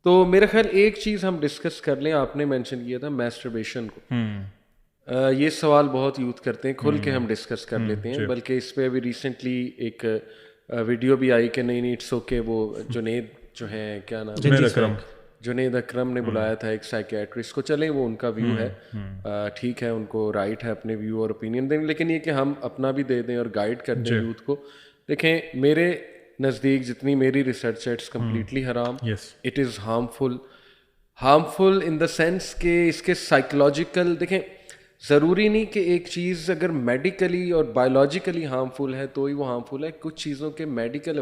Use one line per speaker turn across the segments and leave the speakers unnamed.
تو میرا خیال ایک چیز ہم ڈسکس کر لیں, آپ نے مینشن کیا تھا میسٹربیشن کو, یہ سوال بہت یوتھ کرتے ہیں, کھل کے ہم ڈسکس کر لیتے ہیں, بلکہ اس پہ ابھی ریسنٹلی ایک ویڈیو بھی آئی کہ نہیں اٹس اوکے, وہ جنید جو ہیں کیا نام, جنید اکرم نے بلایا تھا ایک سائیکیٹرسٹ کو, چلیں وہ ان کا ویو ہے, ٹھیک ہے, ان کو رائٹ ہے اپنے ویو اور اوپینین دیں, لیکن یہ کہ ہم اپنا بھی دے دیں اور گائیڈ کر دیں یوتھ کو. دیکھیں میرے نزدیک جتنی میری ریسرچ ہے اٹس کمپلیٹلی حرام, it is harmful in the sense کہ اس کے سائیکولوجیکل, دیکھیں ضروری نہیں کہ ایک چیز اگر میڈیکلی اور بایولوجیکلی ہارمفل ہے تو ہی وہ ہارمفل ہے. کچھ چیزوں کے میڈیکل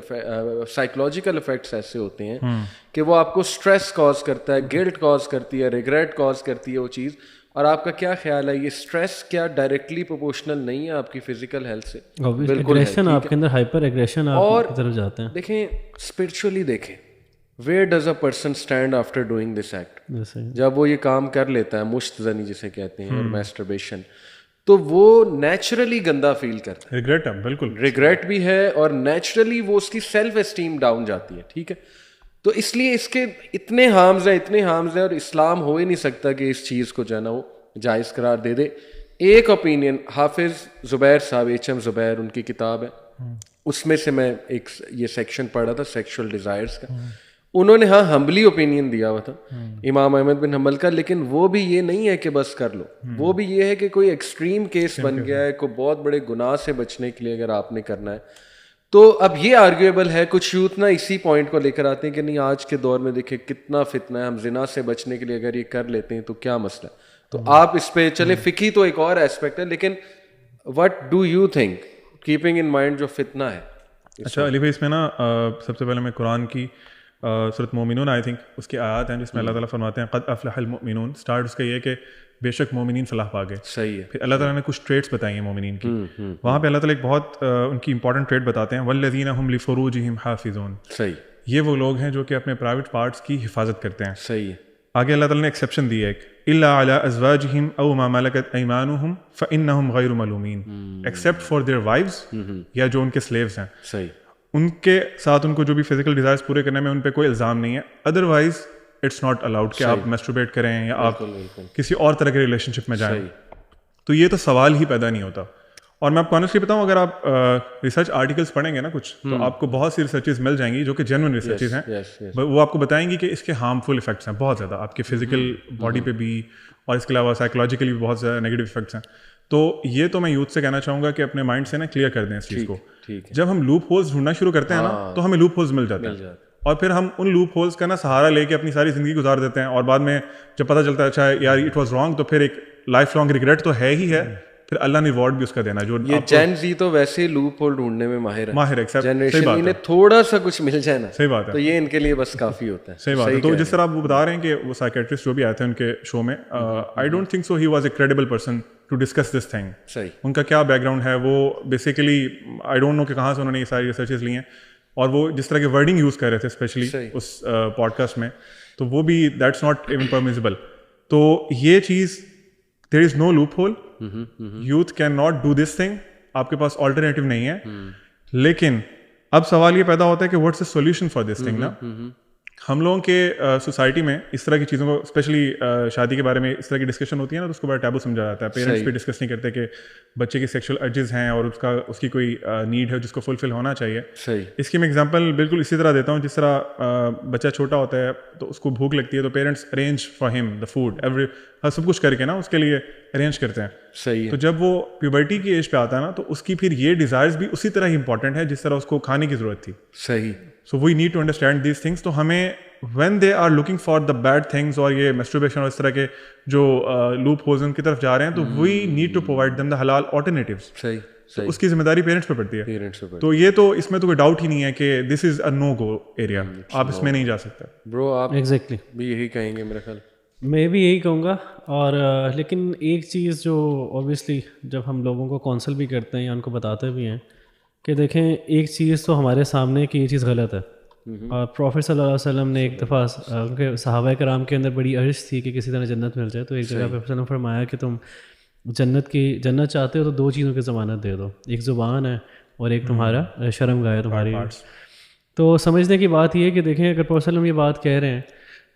سائیکولوجیکل افیکٹس ایسے ہوتے ہیں کہ وہ آپ کو اسٹریس کاز کرتا ہے, گلٹ کاز کرتی ہے, ریگریٹ کاز کرتی ہے وہ چیز. اور آپ کا کیا خیال ہے, یہ اسٹریس کیا ڈائریکٹلی پروپورشنل نہیں ہے آپ کی فزیکل ہیلتھ سے؟
بالکل ایگریشن آپ کے اندر, ہائپر ایگریشن آپ کی طرف جاتے ہیں.
دیکھیں اسپرچولی دیکھیں, where does a person stand after doing this act, جب وہ یہ کام کر لیتا ہے مشت زنی جسے کہتے ہیں اور میسٹربیشن, تو وہ نیچرلی گندا فیل کرتا ہے,
ریگریٹ ہے, بالکل
ریگریٹ بھی ہے, اور نیچرلی وہ اس کی سیلف اسٹیم ڈاؤن جاتی ہے, ٹھیک ہے. تو اس لیے اس کے اتنے ہارمز ہیں, اور اسلام ہو ہی نہیں سکتا کہ اس چیز کو جو ہے نا وہ جائز قرار دے دے. ایک اوپینین حافظ زبیر صاحب, ایچ ایم زبیر ان کی کتاب ہے, اس میں سے میں ایک یہ سیکشن پڑھا تھا سیکشول ڈیزائرز کا, انہوں نے ہمبلی اوپینین دیا ہوا تھا امام احمد بن حنبل کا, لیکن وہ بھی یہ نہیں ہے کہ بس کر لو, وہ بھی یہ ہے کہ کوئی ایکسٹریم کیس بن گیا ہے, کوئی بہت بڑے گناہ سے بچنے کے لیے اگر آپ نے کرنا ہے تو اب یہ آرگیویبل ہے. کچھ یوتھ نا اسی پوائنٹ کو لے کر آتے ہیں کہ نہیں آج کے دور میں دیکھیں کتنا فتنہ ہے, ہم زنا سے بچنے کے لیے اگر یہ کر لیتے ہیں تو کیا مسئلہ ہے. تو آپ اس پہ چلے, فقہی تو ایک اور ایسپیکٹ ہے, لیکن what do you think keeping in mind جو فتنہ ہے.
اچھا علی بھائی, اس میں نا سب سے پہلے میں قرآن کی سورۃ مومنون آئی تھنک اس کی آیات ہیں جس میں اللہ تعالیٰ فرماتے ہیں قد افلح المؤمنون, اسٹارٹ اس کا یہ کہ بے شک مومنین فلاح پا گئے.
صحیح ہے.
پھر اللہ تعالیٰ نے کچھ ٹریٹس بتائی ہیں مومنین کی, وہاں پہ اللہ تعالیٰ ایک بہت ان کی امپورٹنٹ ٹریٹ بتاتے ہیں, والذین هم لفروجہم حافظون.
صحیح,
یہ وہ لوگ ہیں جو کہ اپنے پرائیویٹ پارٹس کی حفاظت کرتے ہیں.
صحیح ہے.
آگے اللہ تعالیٰ نے ایکسیپشن دی ہے ایک, الا علی ازواجہم او ما ملکت ایمانہم فانہم غیر ملومین, ایکسیپٹ فار دیئر وائفز, یا جو ان کے سلیوز ہیں.
صحیح,
ان کے ساتھ ان کو جو بھی فزیکل ڈیزائرز پورے کرنے میں ان پہ کوئی الزام نہیں ہے, ادروائز اٹس ناٹ الاؤڈ کہ آپ میسٹربیٹ کریں یا آپ کسی اور طرح کے ریلیشن شپ میں جائیں. تو یہ تو سوال ہی پیدا نہیں ہوتا. اور میں آپ کو آنیسٹلی بتاؤں, اگر آپ ریسرچ آرٹیکلس پڑھیں گے نا کچھ, تو آپ کو بہت سی ریسرچز مل جائیں گی جو کہ جینوئن ریسرچز ہیں, وہ آپ کو بتائیں گی کہ اس کے ہارمفل افیکٹس ہیں بہت زیادہ آپ کے فزیکل باڈی پہ بھی, اور اس کے علاوہ سائیکولوجیکلی بھی بہت زیادہ نیگیٹو افیکٹس ہیں. تو یہ تو میں یوتھ سے کہنا چاہوں گا کہ اپنے مائنڈ سے نا کلیئر کر دیں اس چیز کو. جب ہم لوپ ہولز ڈھونڈنا شروع کرتے ہیں نا تو ہمیں لوپ ہولز مل جاتے ہیں, اور پھر ہم ان لوپ ہولز کا نا سہارا لے کے اپنی ساری زندگی گزار دیتے ہیں, اور بعد میں جب پتہ چلتا ہے اچھا یار اٹ واز رانگ, تو پھر ایک لائف لانگ ریگریٹ تو ہے ہی ہے, پھر اللہ نے ریوارڈ بھی اس کا دینا. جو
یہ جین زی تو ویسے ہی لوپ ہول ڈھونڈنے میں ماہر ہے,
جنریشن
انہیں تھوڑا سا کچھ مل جائے نا,
صحیح بات ہے,
تو یہ ان کے لیے بس کافی ہوتا ہے.
صحیح بات ہے. تو جس طرح آپ وہ بتا رہے ہیں کہ وہ سائیکیٹرسٹ جو بھی آئے تھے ان کے شو میں, I don't think so he was a credible person to discuss this thing.
صحیح,
ان کا کیا بیک گراؤنڈ ہے, وہ بیسیکلی آئی ڈونٹ نو کہ کہاں سے انہوں نے یہ ساری ریسرچز لی ہیں, اور وہ جس طرح کے ورڈنگ یوز کر رہے تھے اسپیشلی اس پوڈ کاسٹ میں, تو وہ بھی دیٹس ناٹ ایون پرمیزیبل. تو یہ چیز there is no loophole, youth can not do this thing, آپ کے پاس آلٹرنیٹیو نہیں ہے. لیکن اب سوال یہ پیدا ہوتا ہے کہ what's a solution for this thing نا. ہم لوگوں کے سوسائٹی میں اس طرح کی چیزوں کو, اسپیشلی شادی کے بارے میں اس طرح کی ڈسکشن ہوتی ہے نا, تو اس کو بڑا ٹیبو سمجھا جاتا ہے. پیرنٹس بھی ڈسکس نہیں کرتے کہ بچے کی سیکشل ارجز ہیں اور اس کی کوئی نیڈ ہے جس کو فلفل ہونا چاہیے. اس کی میں ایگزامپل بالکل اسی طرح دیتا ہوں, جس طرح بچہ چھوٹا ہوتا ہے تو اس کو بھوک لگتی ہے, تو پیرنٹس ارینج فار ہم دا فوڈ, سب کچھ کر کے نا اس کے لیے ارینج کرتے ہیں.
صحیح.
تو جب وہ پیوبرٹی کی ایج پہ آتا ہے نا, تو اس کی پھر یہ ڈیزائرز بھی اسی طرح ہی امپورٹنٹ ہے جس طرح اس کو کھانے کی ضرورت تھی.
صحیح.
So we need to understand these things. تو ہمیں when they are looking for the bad things, اور یہ میسٹربیشن اور اس طرح کے جو لوپ ہولز ان کی طرف جا رہے ہیں, تو we need to provide them the حلال آلٹرنیٹیوز.
صحیح.
تو اس کی ذمہ داری پیرنٹس پہ پڑتی ہے. تو یہ تو اس میں تو کوئی ڈاؤٹ ہی نہیں ہے کہ دس از اے نو گو ایریا, آپ اس میں نہیں جا سکتے.
برو آپ
ایگزیکٹلی
بھی یہی کہیں گے میرا خیال.
میں بھی یہی کہوں گا. اور لیکن ایک چیز جو اوبیسلی جب ہم لوگوں کو کونسل بھی کرتے ہیں یا ان کو بتاتے بھی ہیں کہ دیکھیں ایک چیز تو ہمارے سامنے کہ یہ چیز غلط ہے, اور پروفیٹ صلی اللہ علیہ وسلم نے ایک دفعہ کیونکہ صحابہ کرام کے اندر بڑی عرض تھی کہ کسی طرح جنت مل جائے, تو ایک جگہ پہ وسلم نے فرمایا کہ تم جنت چاہتے ہو تو دو چیزوں کی ضمانت دے دو, ایک زبان ہے اور ایک تمہارا شرم گاہ ہے تمہاری. تو سمجھنے کی بات یہ ہے کہ دیکھیں اگر پروفیٹ صلی اللہ علیہ وسلم یہ بات کہہ رہے ہیں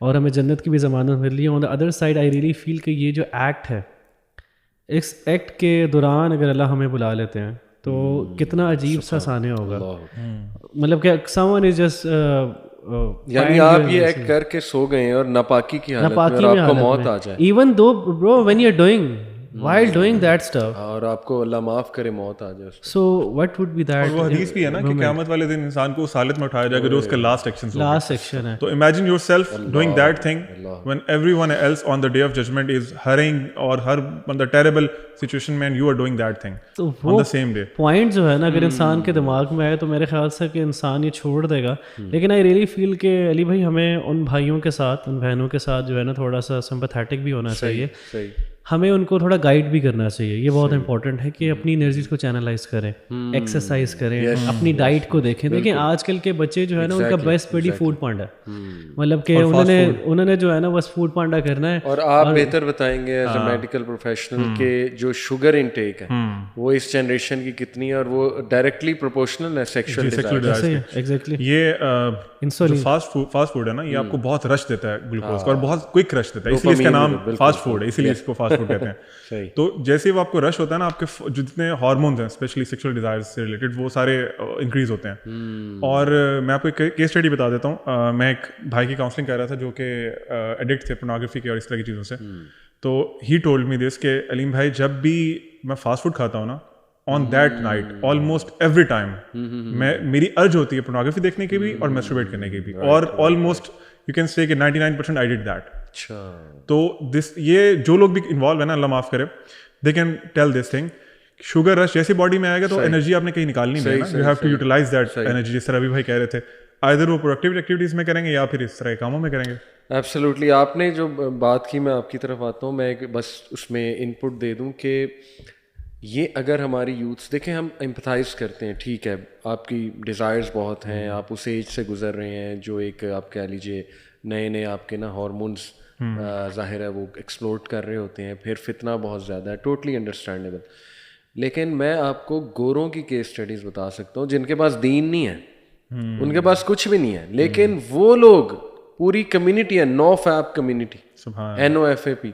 اور ہمیں جنت کی بھی ضمانت مل رہی ہے. On the other side I really feel کہ یہ جو ایکٹ ہے, اس ایکٹ کے دوران اگر اللہ ہمیں بلا لیتے ہیں تو کتنا عجیب سا سانیہ ہوگا. مطلب کہ someone is just
یعنی آپ یہ ایکٹ کر کے سو گئے ہیں اور ناپاکی کی حالت میں اور آپ کو موت آ جائے,
even though bro when you're doing while doing that stuff,
اور آپ کو اللہ معاف کرے موت آ جائے.
so what would be that.
وہ حدیث بھی ہے نا کہ قیامت والے دن انسان کو اس حالت میں اٹھایا جائے گا جو اس کا لاسٹ
ایکشن ہے.
تو imagine your self doing that thing when everyone else on the day of judgment is hurrying اور ہر بندہ terrible situation میں and you are doing that thing on the same day.
Point جو ہے نا اگر انسان کے دماغ میں آئے تو میرے خیال سے کہ انسان یہ چھوڑ دے گا. لیکن آئی ریئلی فیل کہ علی بھائی ہمیں ان بھائیوں کے ساتھ, ان بہنوں کے ساتھ جو ہے نا تھوڑا سا سمپیتھیٹک بھی ہونا چاہیے, ہمیں ان کو تھوڑا گائیڈ بھی کرنا چاہیے. یہ بہت امپورٹنٹ ہے کہ اپنی انرجیز کو چینلائز کریں, ایکسرسائز کریں, اپنی ڈائٹ کو دیکھیں. دیکھیں آج کل کے بچے جو ہے نا ان کا بیسٹ بڈی فوڈ پانڈا, مطلب کہ انہوں نے جو ہے نا بس فوڈ پانڈا کرنا ہے.
اور آپ بہتر بتائیں گے ایز اے میڈیکل پروفیشنل کہ جو شوگر انٹیک ہے وہ اس جنریشن کی کتنی ہے, اور وہ ڈائریکٹلی پروپورشنل ہے سیکشل ڈیزائر.
ایگزیکٹلی
یہ فاسٹ فوڈ ہے نا, یہ آپ کو بہت رش دیتا ہے گلوکوز کا, اور بہت کوئک رش دیتا ہے, اس لیے اس کا نام فاسٹ فوڈ ہے, اسی لیے اس کو فاسٹ فوڈ کہتے ہیں. تو جیسے وہ آپ کو رش ہوتا ہے نا, آپ کے جو جتنے ہارمونز ہیں اسپیشلی سیکشل ڈیزائر سے ریلیٹڈ وہ سارے انکریز ہوتے ہیں. اور میں آپ کو ایک کیس اسٹڈی بتا دیتا ہوں. میں ایک بھائی کی کاؤنسلنگ کر رہا تھا جو کہ ایڈکٹ تھے پورنوگرافی کے اور اس طرح کی چیزوں سے. تو ہی ٹولڈ می دس کہ علیم بھائی جب بھی میں فاسٹ فوڈ کھاتا ہوں نا, on that night almost every time میری ارج ہوتی ہے پورنوگرافی دیکھنے کی بھی اور میسٹربیٹ کرنے کی بھی, اور آلموسٹ یو کین سے کہ 99% آئی ڈیڈ دیٹ. تو دس یہ جو لوگ بھی انوالو ہے نا, اللہ معاف کرے, they can tell this thing. Sugar rush جیسی باڈی میں آئے گا تو انرجی آپ نے کہیں نکالنی نہیں ہے, you have to utilise that energy, جس طرح ابھی بھائی کہہ رہے تھے, آئدر وہ پروڈکٹیو ایکٹیویٹیز میں کریں گے یا پھر اس طرح کے کاموں میں کریں گے.
ایبسلیوٹلی. آپ نے جو بات کی, میں آپ کی طرف آتا ہوں, میں بس اس میں ان پٹ دے دوں کہ یہ اگر ہماری یوتھس دیکھیں, ہم امپتھائز کرتے ہیں, ٹھیک ہے آپ کی ڈیزائرز بہت ہیں, آپ اس ایج سے گزر رہے ہیں جو ایک آپ کہہ لیجیے نئے آپ کے نا ہارمونس ظاہر ہے وہ ایکسپلورٹ کر رہے ہوتے ہیں, پھر فتنہ بہت زیادہ ہے, ٹوٹلی انڈرسٹینڈیبل. لیکن میں آپ کو گوروں کی کیس اسٹڈیز بتا سکتا ہوں جن کے پاس دین نہیں ہے, ان کے پاس کچھ بھی نہیں ہے, لیکن وہ لوگ پوری کمیونٹی ہے, نو فیپ کمیونٹی, NOFAP,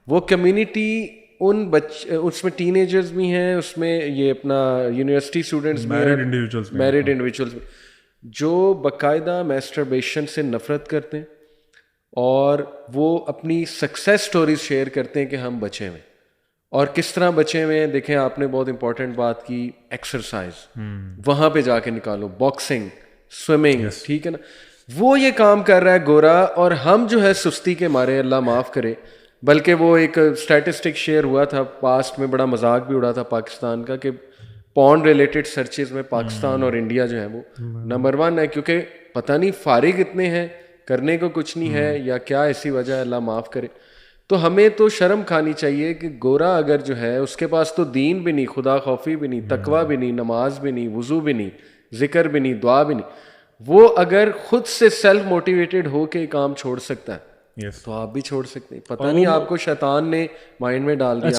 وہ کمیونٹی ان اس میں ٹین ایجرز بھی ہیں, اس میں یہ اپنا یونیورسٹی اسٹوڈنٹس بھی ہیں, میرڈ انڈیویجولس بھی, جو باقاعدہ میسٹربیشن سے نفرت کرتے ہیں اور وہ اپنی سکسیس سٹوریز شیئر کرتے ہیں کہ ہم بچے ہوئے. اور کس طرح بچے ہوئے ہیں دیکھیں, آپ نے بہت امپورٹنٹ بات کی, ایکسرسائز وہاں پہ جا کے نکالو, باکسنگ, سوئمنگ, ٹھیک ہے نا, وہ یہ کام کر رہا ہے گورا, اور ہم جو ہے سستی کے مارے, اللہ معاف کرے, بلکہ وہ ایک اسٹیٹسٹک شیئر ہوا تھا پاسٹ میں, بڑا مذاق بھی اڑا تھا پاکستان کا کہ پون ریلیٹڈ سرچز میں پاکستان اور انڈیا جو ہے وہ نمبر 1 ہے, کیونکہ پتہ نہیں فارغ اتنے ہیں, کرنے کو کچھ نہیں ہے, یا کیا ایسی وجہ ہے, اللہ معاف کرے. تو ہمیں تو شرم کھانی چاہیے کہ گورا اگر جو ہے اس کے پاس تو دین بھی نہیں, خدا خوفی بھی نہیں, تقوی بھی نہیں, نماز بھی نہیں, وضو بھی نہیں, ذکر بھی نہیں, دعا بھی نہیں, وہ اگر خود سے سیلف موٹیویٹڈ ہو کے کام چھوڑ سکتا ہے تو آپ بھی چھوڑ سکتے ہیں. پتہ نہیں آپ کو شیطان نے مائنڈ میں ڈال دیا.